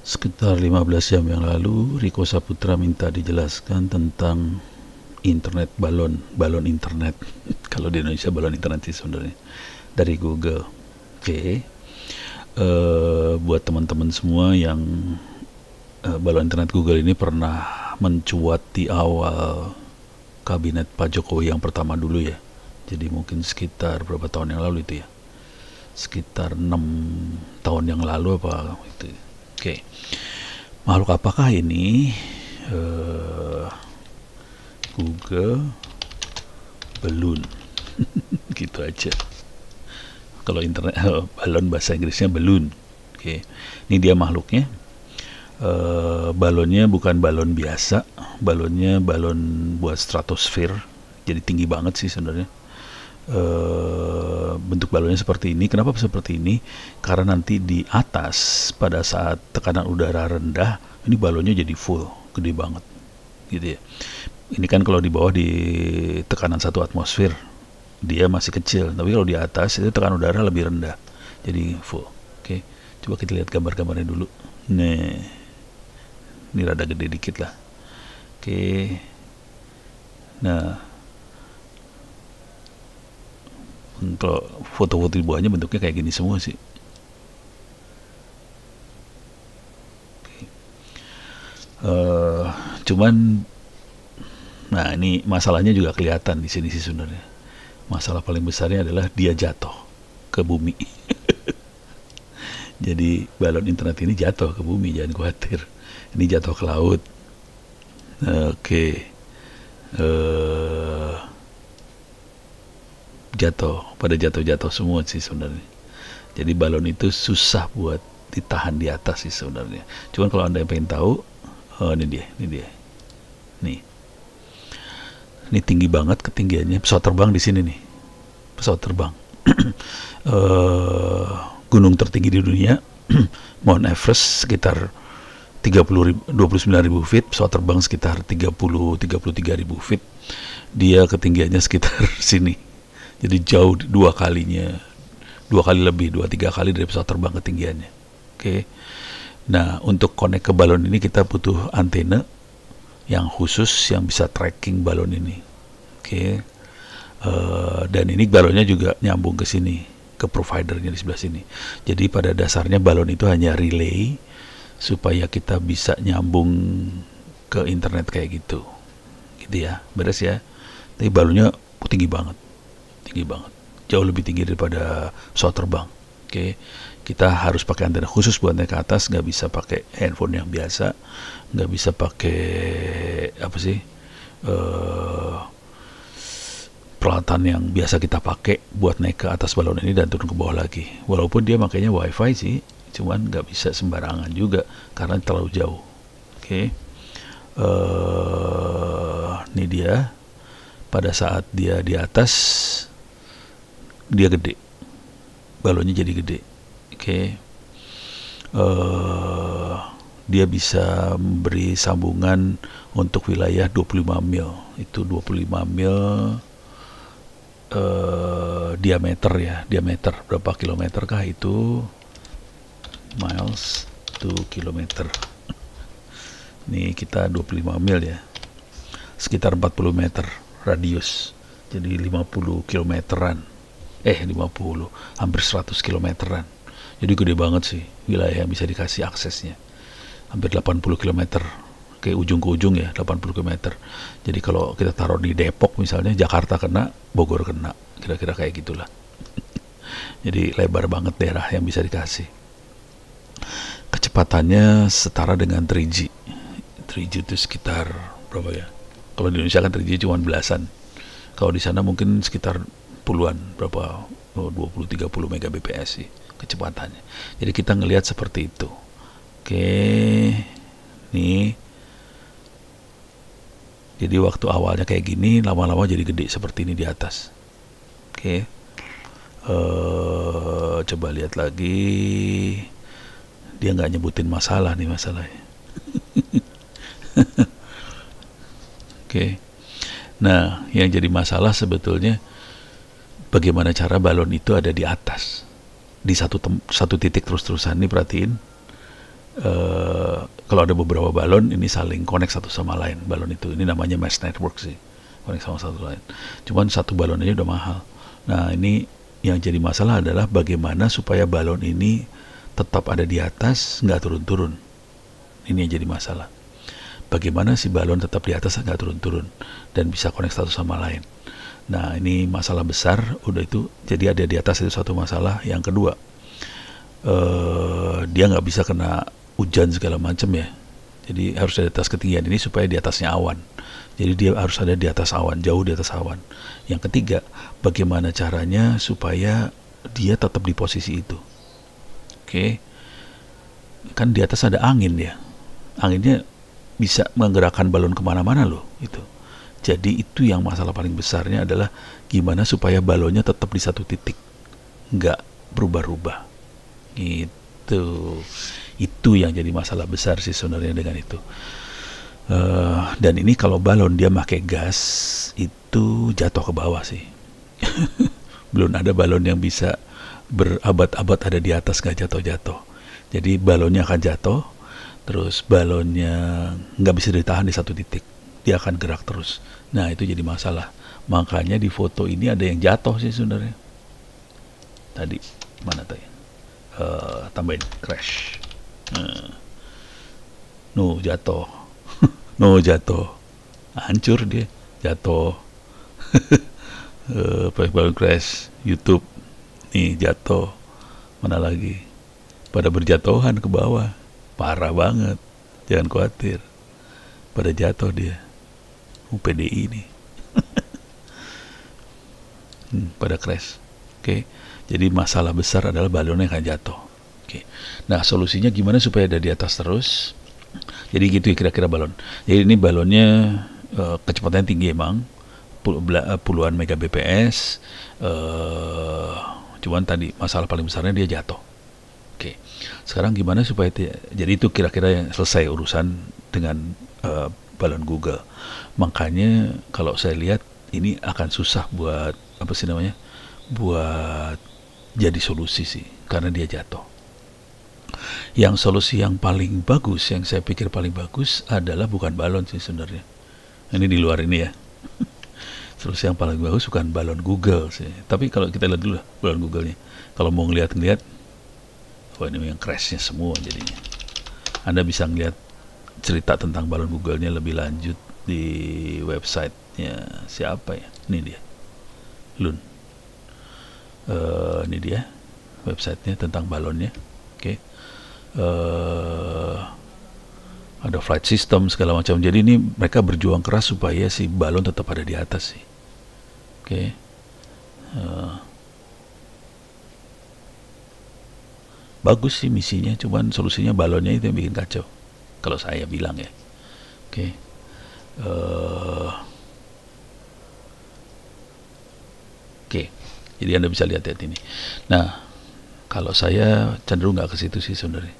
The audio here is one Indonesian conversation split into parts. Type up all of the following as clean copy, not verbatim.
Sekitar 15 jam yang lalu, Riko Saputra minta dijelaskan tentang internet balon internet. Kalau di Indonesia balon internet sih sebenarnya, dari Google. Oke. Buat teman-teman semua yang balon internet Google ini pernah mencuat di awal kabinet Pak Jokowi yang pertama dulu ya. Jadi mungkin sekitar berapa tahun yang lalu itu ya? Sekitar 6 tahun yang lalu apa itu. Oke. Makhluk apakah ini? Google balloon. Gitu aja. Kalau internet balon bahasa Inggrisnya balloon. Oke. Ini dia makhluknya. Balonnya bukan balon biasa, balonnya balon buat stratosfer, jadi tinggi banget sih sebenarnya. Bentuk balonnya seperti ini. Kenapa seperti ini? Karena nanti di atas pada saat tekanan udara rendah, ini balonnya jadi full, gede banget, gitu ya. Ini kan kalau di bawah di tekanan 1 atmosfer, dia masih kecil, tapi kalau di atas itu tekanan udara lebih rendah, jadi full. Oke, coba kita lihat gambar-gambarnya dulu. Nih, ini rada gede dikit lah. Oke, nah untuk foto-foto di bawahnya bentuknya kayak gini semua sih. Cuman, nah ini masalahnya juga kelihatan di sini sih sebenarnya. Masalah paling besarnya adalah dia jatuh ke bumi. Jadi balon internet ini jatuh ke bumi, jangan khawatir. Ini jatuh ke laut. Oke. Jatuh semua sih sebenarnya. Jadi balon itu susah buat ditahan di atas sih sebenarnya. Cuman kalau Anda yang pengen tahu, ini dia. Nih. Ini tinggi banget ketinggiannya. Pesawat terbang di sini nih. Pesawat terbang. Gunung tertinggi di dunia, Mount Everest, sekitar 29.000 feet. Pesawat terbang sekitar 33.000 feet. Dia ketinggiannya sekitar sini. Jadi jauh 2 kali lebih, 2-3 kali dari pesawat terbang ketinggiannya. Oke. Nah, untuk connect ke balon ini kita butuh antena yang khusus yang bisa tracking balon ini. Oke. Dan ini balonnya juga nyambung ke sini, ke providernya di sebelah sini. Jadi pada dasarnya balon itu hanya relay supaya kita bisa nyambung ke internet kayak gitu. Gitu ya, beres ya. Tapi balonnya tinggi banget. Jauh lebih tinggi daripada pesawat terbang. Oke. Kita harus pakai antena khusus buat naik ke atas, nggak bisa pakai handphone yang biasa, nggak bisa pakai peralatan yang biasa kita pakai buat naik ke atas balon ini dan turun ke bawah lagi. Walaupun dia makanya wifi sih, cuman nggak bisa sembarangan juga karena terlalu jauh. Oke. Ini dia. Pada saat dia di atas, dia gede, balonnya jadi gede. Oke. Dia bisa memberi sambungan untuk wilayah 25 mil. Itu 25 mil diameter berapa kilometer kah itu? Miles to kilometer. Ini kita 25 mil ya, sekitar 40 meter radius, jadi 50 kilometeran, 50, hampir 100 kilometeran. Jadi gede banget sih wilayah yang bisa dikasih aksesnya, hampir 80 kilometer ke ujung ya, 80 km. Jadi kalau kita taruh di Depok misalnya, Jakarta kena, Bogor kena, kira-kira kayak gitulah. Jadi lebar banget daerah yang bisa dikasih. Kecepatannya setara dengan 3G. 3G itu sekitar berapa ya? Kalau di Indonesia kan 3G cuma belasan. Kalau di sana mungkin sekitar puluhan, berapa, 20-30 Mbps sih kecepatannya. Jadi kita ngelihat seperti itu. Oke, nih. Jadi waktu awalnya kayak gini, lama-lama jadi gede seperti ini di atas. Oke. Coba lihat lagi. Dia nggak nyebutin masalah nih masalahnya. Oke. Nah, yang jadi masalah sebetulnya bagaimana cara balon itu ada di atas, di satu titik terus-terusan. Nih perhatiin, kalau ada beberapa balon ini saling connect satu sama lain. Balon itu ini namanya mesh network sih, connect sama satu lain. Cuman satu balon aja udah mahal. Nah, ini yang jadi masalah adalah bagaimana supaya balon ini tetap ada di atas, nggak turun-turun. Ini yang jadi masalah. Bagaimana si balon tetap di atas, nggak turun-turun, dan bisa connect satu sama lain. Nah, ini masalah besar. Udah itu, jadi ada di atas itu satu masalah. Yang kedua, dia nggak bisa kena hujan segala macam ya. Jadi harus ada di atas ketinggian ini supaya di atasnya awan. Jadi dia harus ada di atas awan, jauh di atas awan. Yang ketiga, bagaimana caranya supaya dia tetap di posisi itu. Oke, kan di atas ada angin ya. Anginnya bisa menggerakkan balon kemana-mana loh itu. Jadi itu yang masalah paling besarnya adalah gimana supaya balonnya tetap di satu titik, nggak berubah-ubah. Gitu. Itu yang jadi masalah besar sih sebenarnya dengan itu. Dan ini kalau balon dia pakai gas itu jatuh ke bawah sih. Belum ada balon yang bisa berabad-abad ada di atas gak jatuh-jatuh. Jadi balonnya akan jatuh, terus balonnya nggak bisa ditahan di satu titik, dia akan gerak terus. Nah, itu jadi masalah. Makanya di foto ini ada yang jatuh sih sebenarnya. Tadi mana tadi? Tambahin crash. No, jatuh. No, jatuh. Hancur dia, jatuh. Balon crash. YouTube nih jatuh. Mana lagi? Pada berjatuhan ke bawah. Parah banget. Jangan khawatir. Pada jatuh dia. PDI ini. Pada crash. Oke. Jadi masalah besar adalah balonnya akan jatuh. Oke. Nah, solusinya gimana supaya ada di atas terus? Jadi gitu ya kira-kira balon. Jadi ini balonnya kecepatannya tinggi emang, puluhan megabps. Cuman tadi masalah paling besarnya dia jatuh. Oke. Sekarang gimana supaya jadi itu kira-kira yang selesai urusan dengan balon Google. Makanya kalau saya lihat ini akan susah buat apa sih namanya? Buat jadi solusi sih karena dia jatuh. Yang solusi yang paling bagus, yang saya pikir paling bagus adalah bukan balon sih sebenarnya. Ini di luar ini ya. Solusi yang paling bagus bukan balon Google sih. Tapi kalau kita lihat dulu lah balon Google-nya. Kalau mau ngeliat-ngeliat, wah ini yang crashnya semua jadinya. Anda bisa ngeliat cerita tentang balon Google-nya lebih lanjut di website-nya siapa ya? Ini dia, Loon. Ini dia website-nya tentang balonnya. Oke. Ada flight system segala macam. Jadi ini mereka berjuang keras supaya si balon tetap ada di atas sih. Oke. Bagus sih misinya, cuman solusinya balonnya itu yang bikin kacau. Kalau saya bilang ya. Oke. Oke. Jadi Anda bisa lihat ini. Nah, kalau saya cenderung nggak ke situ sih sebenarnya.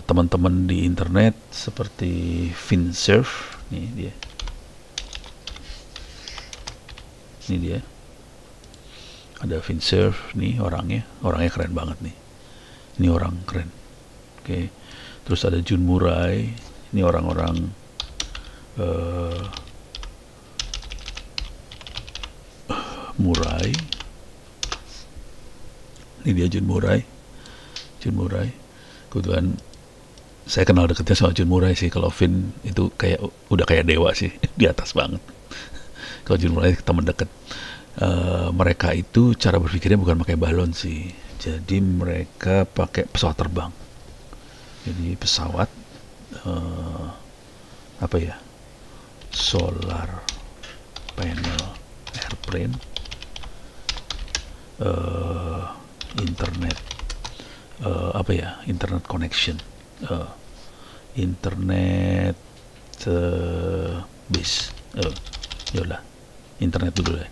Teman-teman di internet seperti Finsurf, nih dia. Ini dia. Ada Finsurf nih orangnya keren banget nih. Ini orang keren. Oke. Terus ada Jun Murai, ini orang-orang Murai. Ini dia Jun Murai. Kebetulan saya kenal deketnya sama Jun Murai sih. Kalau Vin itu udah kayak dewa sih, di atas banget. Kalau Jun Murai teman dekat. Mereka itu cara berpikirnya bukan pakai balon sih. Jadi mereka pakai pesawat terbang. Jadi pesawat apa ya? Solar panel airplane, internet apa ya, internet connection, internet base, yaudah internet dulu ya.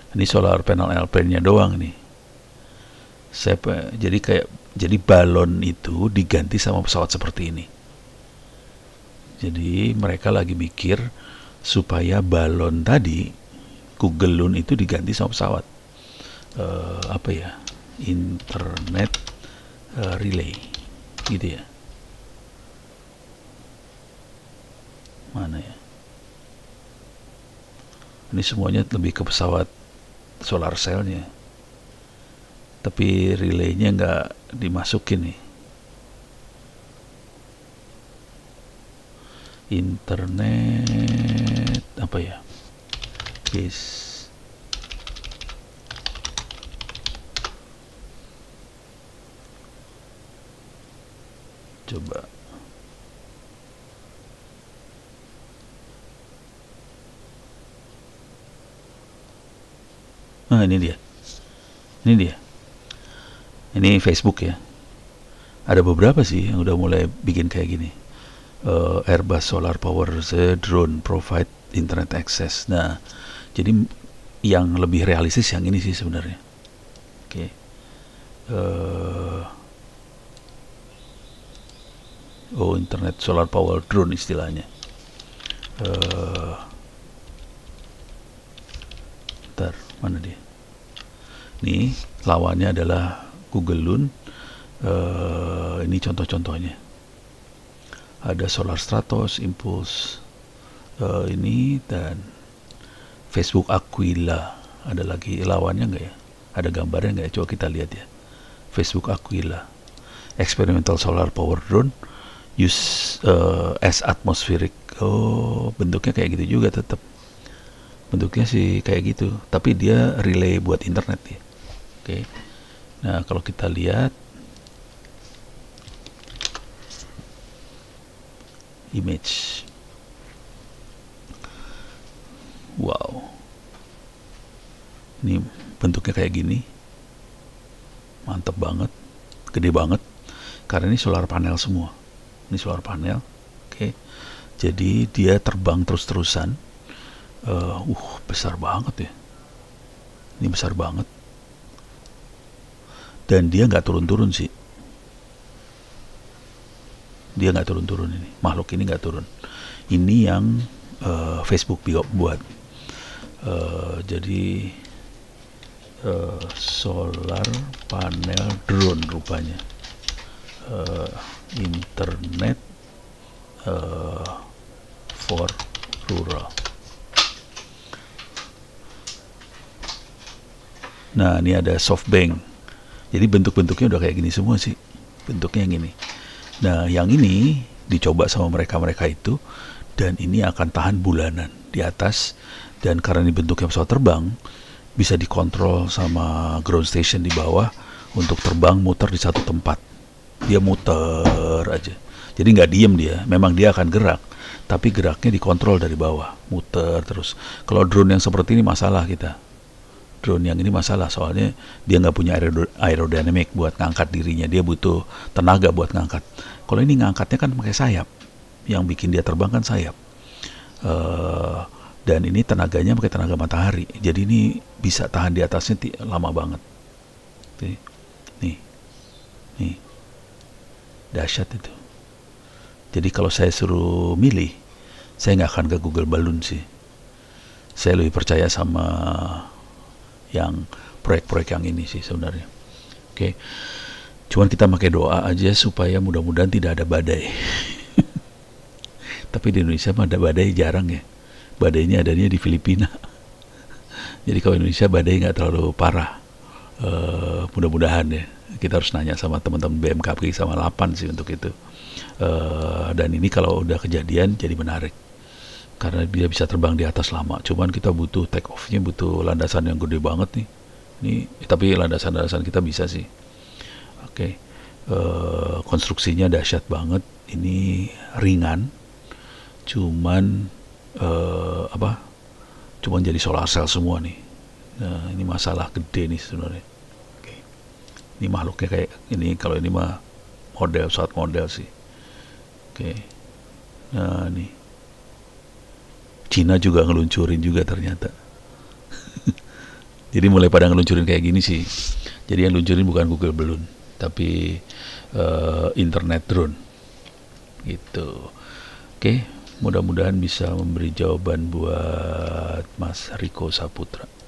Ini solar panel airplane-nya doang nih. Jadi balon itu diganti sama pesawat seperti ini. Jadi mereka lagi mikir supaya balon tadi Google Loon itu diganti sama pesawat. Apa ya? Internet relay, gitu ya. Mana ya? Ini semuanya lebih ke pesawat solar cell-nya, tapi relaynya nggak dimasukin nih. Internet apa ya? Base. Coba. Nah, ini dia. Ini dia. Ini Facebook ya. Ada beberapa sih yang udah mulai bikin kayak gini. Airbus Solar Power Drone Provide Internet Access. Nah, jadi yang lebih realistis yang ini sih sebenarnya. Oke. Internet Solar Power Drone istilahnya. Bentar, mana dia? Nih, lawannya adalah Google Loon. Ini contoh-contohnya. Ada Solar Stratos, Impulse, ini, dan Facebook Aquila. Ada lagi lawannya nggak ya? Ada gambarnya nggak ya? Coba kita lihat ya. Facebook Aquila, Experimental Solar Power Drone, use as atmospheric. Oh, bentuknya kayak gitu juga tetap. Bentuknya sih kayak gitu, tapi dia relay buat internet ya. Oke. Nah, kalau kita lihat image, wow, ini bentuknya kayak gini, mantep banget, gede banget, karena ini solar panel semua. Ini solar panel. Oke. Jadi dia terbang terus-terusan. Besar banget ya. Ini besar banget. Dan dia nggak turun-turun sih. Dia nggak turun-turun ini. Makhluk ini nggak turun. Ini yang Facebook buat. Jadi solar panel drone rupanya. Internet for rural. Nah, ini ada SoftBank. Jadi bentuk-bentuknya udah kayak gini semua sih. Bentuknya yang ini. Nah, yang ini dicoba sama mereka-mereka itu, dan ini akan tahan bulanan di atas. Dan karena ini bentuknya pesawat terbang, bisa dikontrol sama ground station di bawah untuk terbang muter di satu tempat. Dia muter aja. Jadi nggak diem dia. Memang dia akan gerak, tapi geraknya dikontrol dari bawah, muter terus. Kalau drone yang seperti ini masalah kita. Drone yang ini masalah, soalnya dia nggak punya aerodynamic buat ngangkat dirinya. Dia butuh tenaga buat ngangkat. Kalau ini ngangkatnya kan pakai sayap. Yang bikin dia terbang kan sayap. Dan ini tenaganya pakai tenaga matahari. Jadi ini bisa tahan di atasnya lama banget. Nih. Dahsyat itu. Jadi kalau saya suruh milih, saya nggak akan ke Google Balloon sih. Saya lebih percaya sama yang proyek-proyek yang ini sih sebenarnya. Oke. Cuman kita pakai doa aja supaya mudah-mudahan tidak ada badai. Tapi di Indonesia mah ada badai jarang ya. Badainya adanya di Filipina. Jadi kalau Indonesia badai nggak terlalu parah. Mudah-mudahan ya. Kita harus nanya sama teman-teman BMKG sama 8 sih untuk itu. Dan ini kalau udah kejadian jadi menarik. Karena dia bisa terbang di atas lama. Cuman kita butuh take off-nya, butuh landasan yang gede banget nih. Tapi landasan-landasan kita bisa sih. Oke. Konstruksinya dahsyat banget. Ini ringan. Cuman cuman jadi solar cell semua nih. Nah, ini masalah gede nih sebenarnya. Oke. Ini makhluknya kayak ini, kalau ini mah pesawat model sih. Oke. Nah, nih. Cina juga ngeluncurin juga ternyata. Jadi mulai pada ngeluncurin kayak gini sih. Jadi yang luncurin bukan Google Balloon, tapi internet drone gitu. Oke, Mudah-mudahan bisa memberi jawaban buat Mas Riko Saputra.